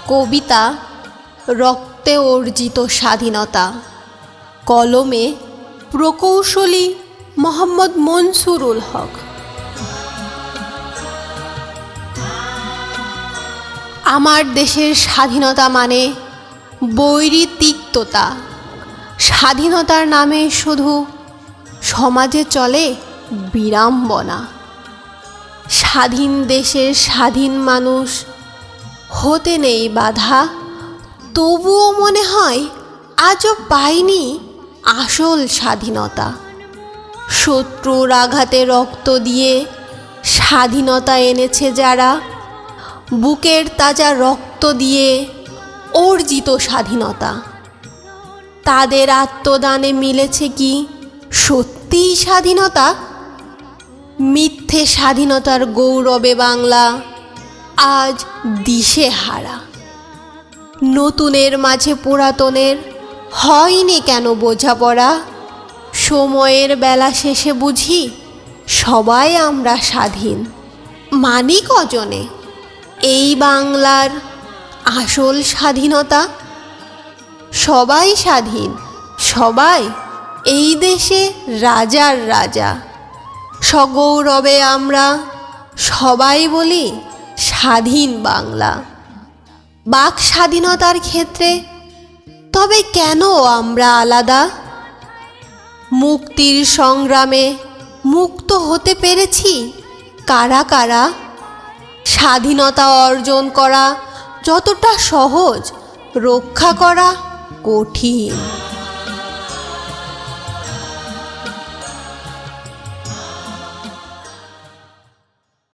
কবিতা রক্তে অর্জিত স্বাধীনতা, কলমে প্রকৌশলী মোহাম্মদ মনসুরুল হক। আমার দেশের স্বাধীনতা মানে বৈরী তিক্ততা। স্বাধীনতার নামে শুধু সমাজে চলে বিড়ম্বনা। স্বাধীন দেশের স্বাধীন মানুষ হতে নেই বাধা, তবুও মনে হয় আজও পাইনি আসল স্বাধীনতা। শত্রুর আঘাতে রক্ত দিয়ে স্বাধীনতা এনেছে যারা, বুকের তাজা রক্ত দিয়ে অর্জিত স্বাধীনতা, তাদের আত্মদানে মিলেছে কি সত্যিই স্বাধীনতা? মিথ্যে স্বাধীনতার গৌরবে বাংলা আজ দিশেহারা। নতুনের মাঝে পুরাতনের হয়নি কেন বোঝাপড়া? সময়ের বেলা শেষে বুঝি সবাই আমরা স্বাধীন। মানি কজনে এই বাংলার আসল স্বাধীনতা? সবাই স্বাধীন, সবাই এই দেশে রাজার রাজা। সগৌরবে আমরা সবাই বলি স্বাধীন বাংলা। বাক স্বাধীনতার ক্ষেত্রে তবে কেন আমরা আলাদা? মুক্তির সংগ্রামে মুক্ত হতে পেরেছি কারা কারা? স্বাধীনতা অর্জন করা যতটা সহজ, রক্ষা করা কঠিন।